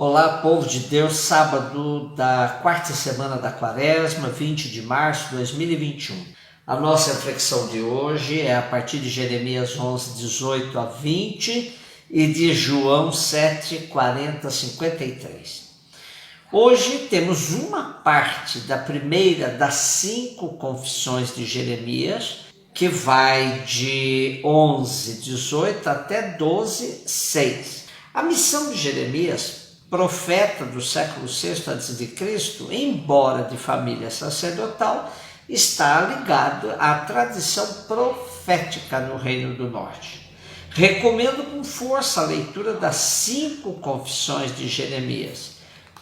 Olá, povo de Deus, sábado da quarta semana da Quaresma, 20 de março de 2021. A nossa reflexão de hoje é a partir de Jeremias 11, 18 a 20 e de João 7, 40 a 53. Hoje temos uma parte da primeira das 5 confissões de Jeremias, que vai de 11, 18 até 12, 6. A missão de Jeremias, profeta do século VI a.C., embora de família sacerdotal, está ligado à tradição profética no Reino do Norte. Recomendo com força a leitura das 5 confissões de Jeremias,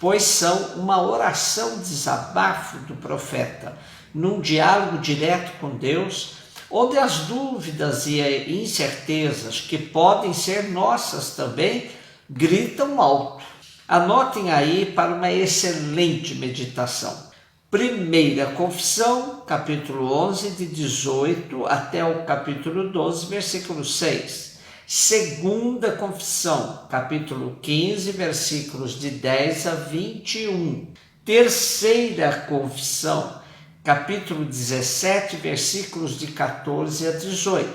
pois são uma oração desabafo do profeta, num diálogo direto com Deus, onde as dúvidas e incertezas, que podem ser nossas também, gritam alto. Anotem aí para uma excelente meditação. Primeira confissão, capítulo 11, de 18 até o capítulo 12, versículo 6. Segunda confissão, capítulo 15, versículos de 10 a 21. Terceira confissão, capítulo 17, versículos de 14 a 18.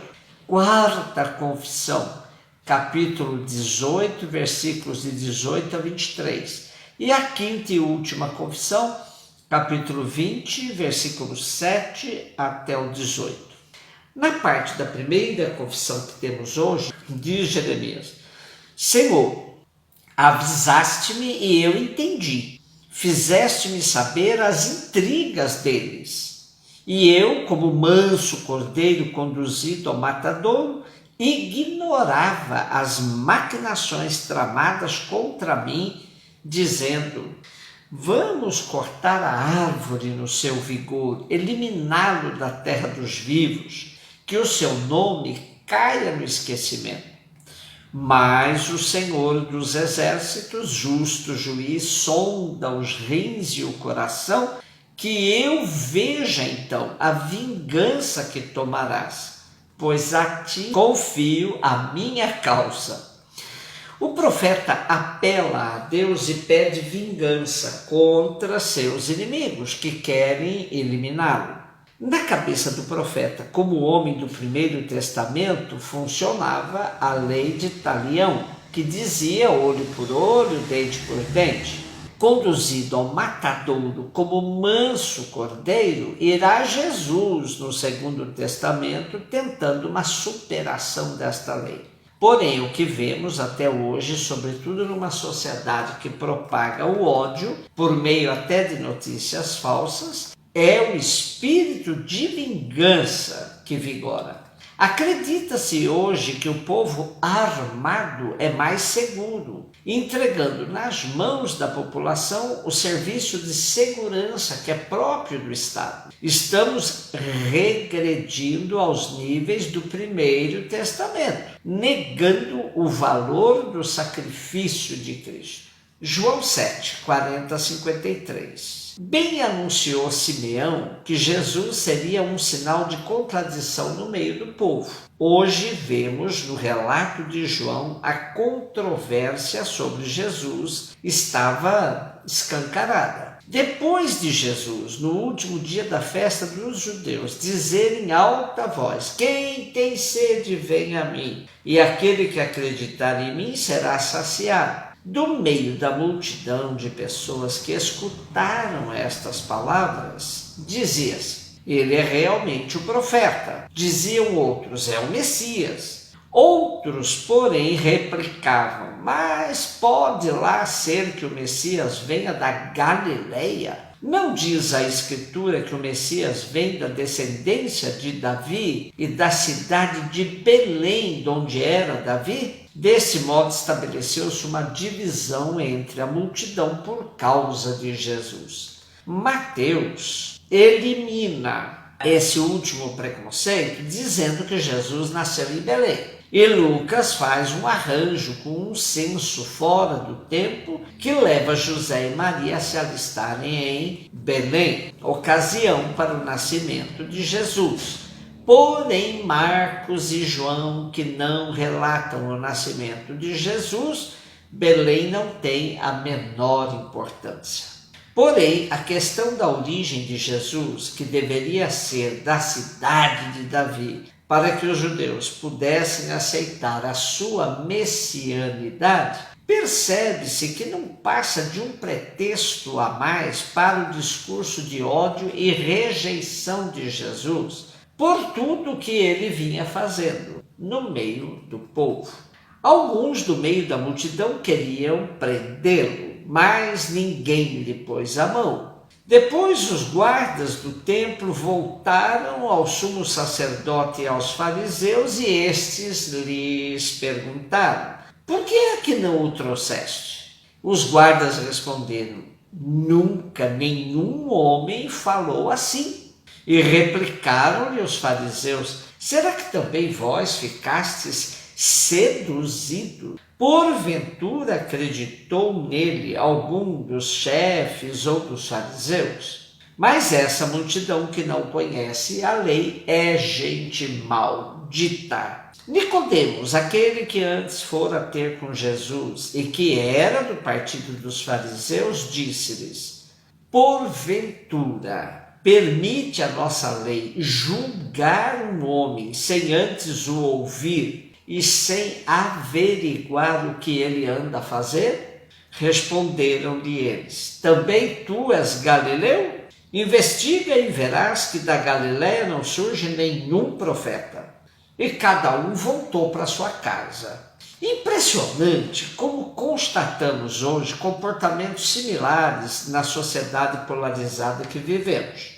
Quarta confissão, capítulo 18, versículos de 18 a 23. E a quinta e última confissão, capítulo 20, versículos 7 até o 18. Na parte da primeira confissão que temos hoje, diz Jeremias: Senhor, avisaste-me e eu entendi, fizeste-me saber as intrigas deles. E eu, como manso cordeiro conduzido ao matadouro, ignorava as maquinações tramadas contra mim, dizendo: vamos cortar a árvore no seu vigor, eliminá-lo da terra dos vivos, que o seu nome caia no esquecimento. Mas o Senhor dos exércitos, justo juiz, sonda os rins e o coração, que eu veja então a vingança que tomarás, pois a ti confio a minha causa. O profeta apela a Deus e pede vingança contra seus inimigos que querem eliminá-lo. Na cabeça do profeta, como homem do Primeiro Testamento, funcionava a lei de Talião, que dizia olho por olho, dente por dente. Conduzido ao matadouro como manso cordeiro, irá Jesus no Segundo Testamento tentando uma superação desta lei. Porém, o que vemos até hoje, sobretudo numa sociedade que propaga o ódio, por meio até de notícias falsas, é o espírito de vingança que vigora. Acredita-se hoje que o povo armado é mais seguro, entregando nas mãos da população o serviço de segurança que é próprio do Estado. Estamos regredindo aos níveis do Primeiro Testamento, negando o valor do sacrifício de Cristo. João 7, 40 a 53. Bem anunciou Simeão que Jesus seria um sinal de contradição no meio do povo. Hoje vemos no relato de João a controvérsia sobre Jesus estava escancarada. Depois de Jesus, no último dia da festa dos judeus, dizer em alta voz: quem tem sede, vem a mim, e aquele que acreditar em mim será saciado. Do meio da multidão de pessoas que escutaram estas palavras, dizia-se: ele é realmente o profeta. Diziam outros: é o Messias. Outros, porém, replicavam: mas pode lá ser que o Messias venha da Galileia? Não diz a Escritura que o Messias vem da descendência de Davi e da cidade de Belém, de onde era Davi? Desse modo estabeleceu-se uma divisão entre a multidão por causa de Jesus. Mateus elimina esse último preconceito dizendo que Jesus nasceu em Belém. E Lucas faz um arranjo com um censo fora do tempo que leva José e Maria a se alistarem em Belém, ocasião para o nascimento de Jesus. Porém, Marcos e João, que não relatam o nascimento de Jesus, Belém não tem a menor importância. Porém, a questão da origem de Jesus, que deveria ser da cidade de Davi, para que os judeus pudessem aceitar a sua messianidade, percebe-se que não passa de um pretexto a mais para o discurso de ódio e rejeição de Jesus por tudo que ele vinha fazendo no meio do povo. Alguns do meio da multidão queriam prendê-lo, mas ninguém lhe pôs a mão. Depois os guardas do templo voltaram ao sumo sacerdote e aos fariseus e estes lhes perguntaram: por que é que não o trouxeste? Os guardas responderam: nunca nenhum homem falou assim. E replicaram-lhe os fariseus: será que também vós ficastes seduzidos? Porventura acreditou nele algum dos chefes ou dos fariseus? Mas essa multidão que não conhece a lei é gente maldita. Nicodemos, aquele que antes fora ter com Jesus e que era do partido dos fariseus, disse-lhes: porventura permite a nossa lei julgar um homem sem antes o ouvir e sem averiguar o que ele anda a fazer? Responderam-lhe eles: também tu és Galileu? Investiga e verás que da Galiléia não surge nenhum profeta. E cada um voltou para sua casa. Impressionante como constatamos hoje comportamentos similares na sociedade polarizada que vivemos.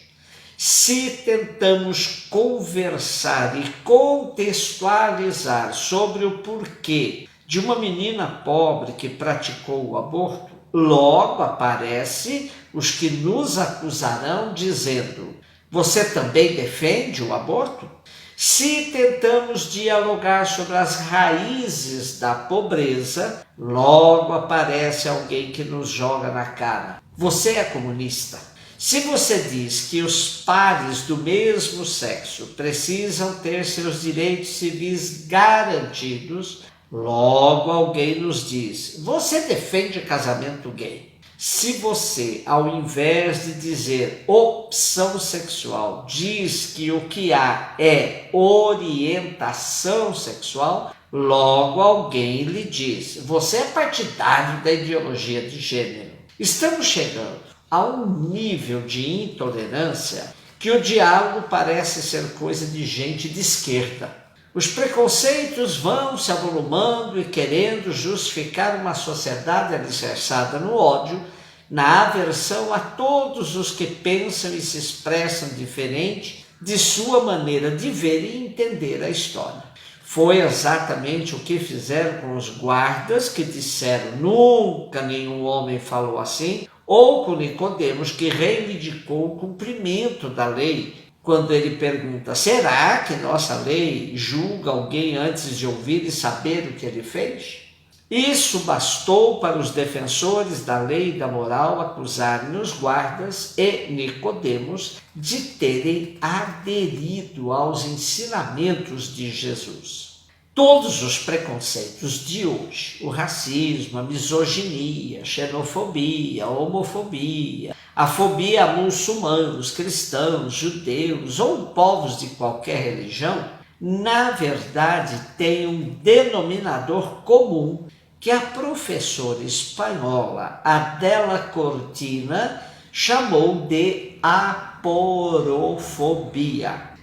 Se tentamos conversar e contextualizar sobre o porquê de uma menina pobre que praticou o aborto, logo aparece os que nos acusarão dizendo: você também defende o aborto? Se tentamos dialogar sobre as raízes da pobreza, logo aparece alguém que nos joga na cara: você é comunista. Se você diz que os pares do mesmo sexo precisam ter seus direitos civis garantidos, logo alguém nos diz: você defende casamento gay. Se você, ao invés de dizer opção sexual, diz que o que há é orientação sexual, logo alguém lhe diz: você é partidário da ideologia de gênero. Estamos chegando a um nível de intolerância que o diálogo parece ser coisa de gente de esquerda. Os preconceitos vão se avolumando e querendo justificar uma sociedade alicerçada no ódio, na aversão a todos os que pensam e se expressam diferente de sua maneira de ver e entender a história. Foi exatamente o que fizeram com os guardas que disseram: nunca nenhum homem falou assim, ou com Nicodemos, que reivindicou o cumprimento da lei, quando ele pergunta: será que nossa lei julga alguém antes de ouvir e saber o que ele fez? Isso bastou para os defensores da lei e da moral acusarem os guardas e Nicodemos de terem aderido aos ensinamentos de Jesus. Todos os preconceitos de hoje, o racismo, a misoginia, a xenofobia, a homofobia, a fobia a muçulmanos, cristãos, judeus ou povos de qualquer religião, na verdade têm um denominador comum que a professora espanhola Adela Cortina chamou de aporofobia.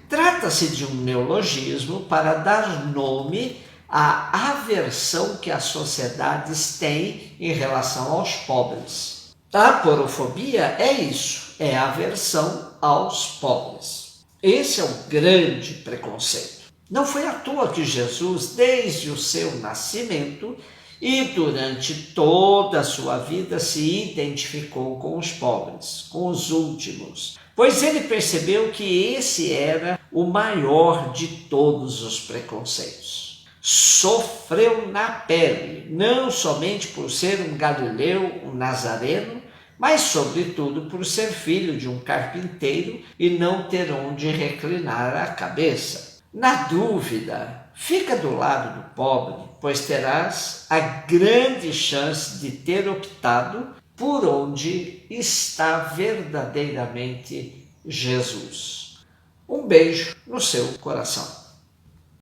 Trata-se de um neologismo para dar nome à aversão que as sociedades têm em relação aos pobres. A aporofobia é isso, é a aversão aos pobres. Esse é o grande preconceito. Não foi à toa que Jesus, desde o seu nascimento e durante toda a sua vida, se identificou com os pobres, com os últimos, pois ele percebeu que esse era o maior de todos os preconceitos. Sofreu na pele, não somente por ser um galileu, um nazareno, mas sobretudo por ser filho de um carpinteiro e não ter onde reclinar a cabeça. Na dúvida, Fica do lado do pobre, pois terás a grande chance de ter optado por onde está verdadeiramente Jesus. Um beijo no seu coração.